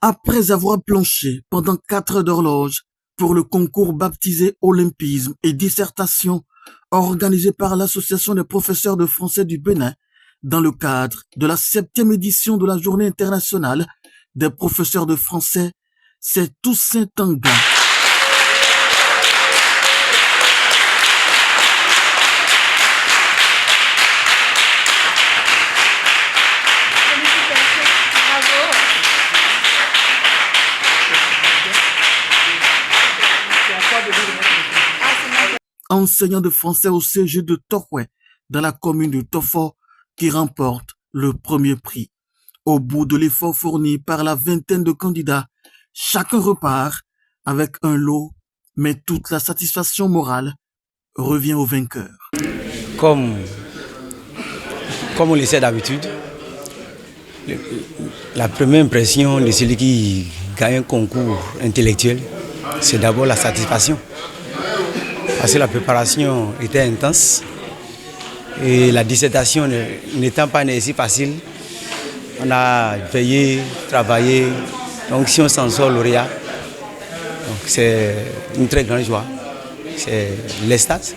Après avoir planché pendant 4 heures d'horloge pour le concours baptisé Olympisme et dissertation organisé par l'Association des professeurs de français du Bénin dans le cadre de la 7e édition de la Journée internationale des professeurs de français, c'est Toussaint Tanga. Enseignant de français au CG de Tokwe, dans la commune de Tofo, qui remporte le premier prix. Au bout de l'effort fourni par la vingtaine de candidats, chacun repart avec un lot, mais toute la satisfaction morale revient au vainqueur. Comme on le sait d'habitude, la première impression de celui qui gagne un concours intellectuel, c'est d'abord la satisfaction. Parce que la préparation était intense et la dissertation n'étant pas si facile, on a veillé, travaillé. Donc si on s'en sort lauréat, c'est une très grande joie, c'est l'extase.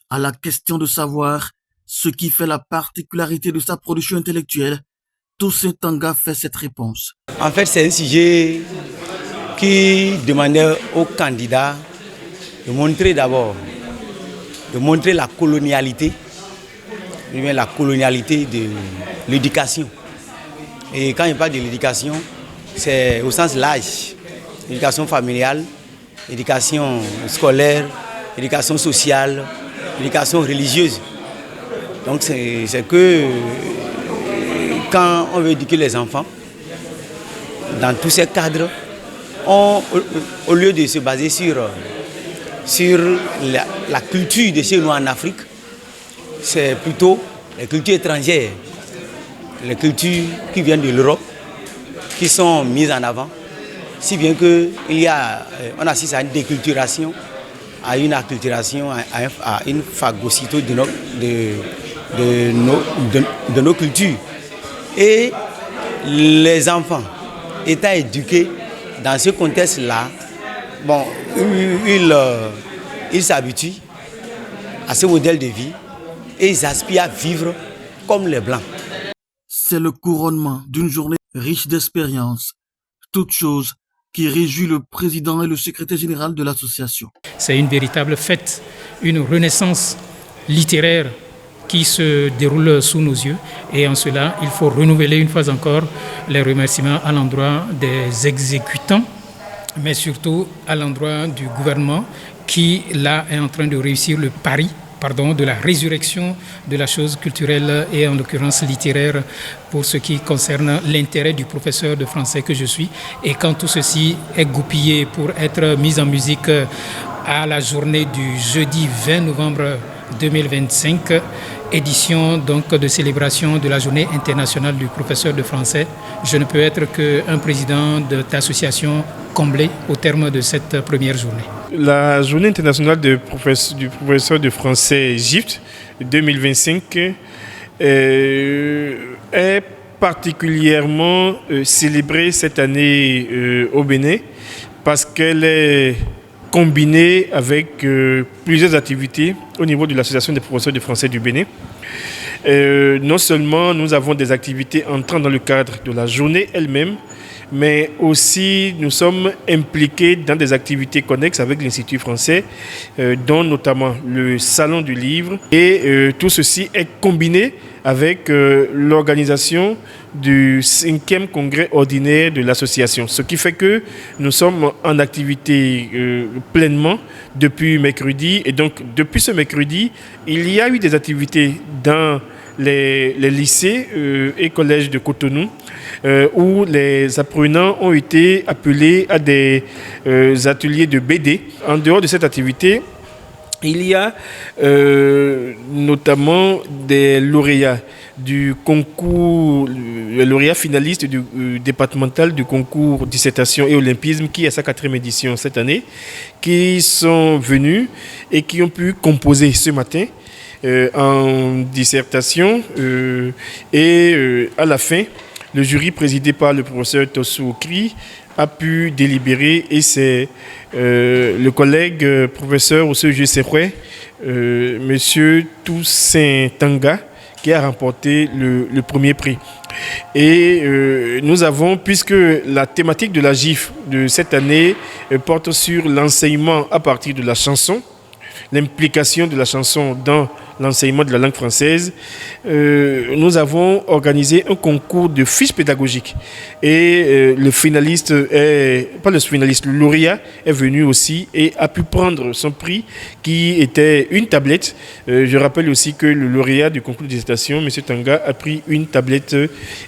À la question de savoir ce qui fait la particularité de sa production intellectuelle, Toussaint Tanga fait cette réponse. En fait, c'est un sujet qui demandait aux candidats de montrer d'abord, la colonialité de l'éducation. Et quand il parle de l'éducation, c'est au sens large, éducation familiale, éducation scolaire, éducation sociale, éducation religieuse. Donc c'est que quand on veut éduquer les enfants, dans tous ces cadres, au lieu de se baser sur la culture de chez nous en Afrique, c'est plutôt les cultures étrangères, les cultures qui viennent de l'Europe, qui sont mises en avant, si bien qu'on assiste à une déculturation, à une acculturation, à une phagocytose de nos cultures. Et les enfants étant éduqués dans ce contexte-là, bon, ils s'habituent à ce modèle de vie et ils aspirent à vivre comme les Blancs. C'est le couronnement d'une journée riche d'expériences, toute chose qui réjouit le président et le secrétaire général de l'association. C'est une véritable fête, une renaissance littéraire qui se déroule sous nos yeux. Et en cela, il faut renouveler une fois encore les remerciements à l'endroit des exécutants, mais surtout à l'endroit du gouvernement qui, là, est en train de réussir le pari de la résurrection de la chose culturelle et en l'occurrence littéraire pour ce qui concerne l'intérêt du professeur de français que je suis. Et quand tout ceci est goupillé pour être mis en musique à la journée du jeudi 20 novembre 2025, édition donc de célébration de la journée internationale du professeur de français, je ne peux être qu'un président de l'association comblé au terme de cette première journée. La journée internationale du professeur de français GIFT 2025 est particulièrement célébrée cette année au Bénin parce qu'elle est combinée avec plusieurs activités au niveau de l'association des professeurs de français du Bénin. Non seulement nous avons des activités entrant dans le cadre de la journée elle-même, mais aussi nous sommes impliqués dans des activités connexes avec l'Institut français, dont notamment le Salon du livre. Et tout ceci est combiné avec l'organisation du 5e congrès ordinaire de l'association. Ce qui fait que nous sommes en activité pleinement depuis mercredi. Et donc, depuis ce mercredi, il y a eu des activités dans les lycées et collèges de Cotonou, où les apprenants ont été appelés à des ateliers de BD. En dehors de cette activité, il y a notamment des lauréats du concours, le lauréat finaliste du départemental du concours dissertation et olympisme qui est sa 4e édition cette année, qui sont venus et qui ont pu composer ce matin en dissertation et à la fin, Le jury présidé par le professeur Tossou Okri a pu délibérer et c'est le collègue professeur Oseju Sekwe, monsieur Toussaint Tanga, qui a remporté le premier prix. Et nous avons, puisque la thématique de la GIF de cette année porte sur l'enseignement à partir de la chanson, l'implication de la chanson dans l'enseignement de la langue française, nous avons organisé un concours de fiches pédagogiques. Et le lauréat est venu aussi et a pu prendre son prix qui était une tablette. Je rappelle aussi que le lauréat du concours de dissertation, M. Tanga, a pris une tablette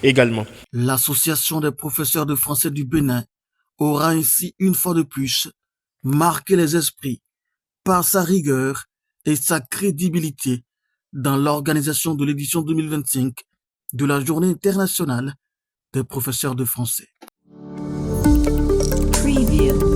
également. L'Association des professeurs de français du Bénin aura ainsi une fois de plus marqué les esprits par sa rigueur et sa crédibilité dans l'organisation de l'édition 2025 de la Journée internationale des professeurs de français. Preview.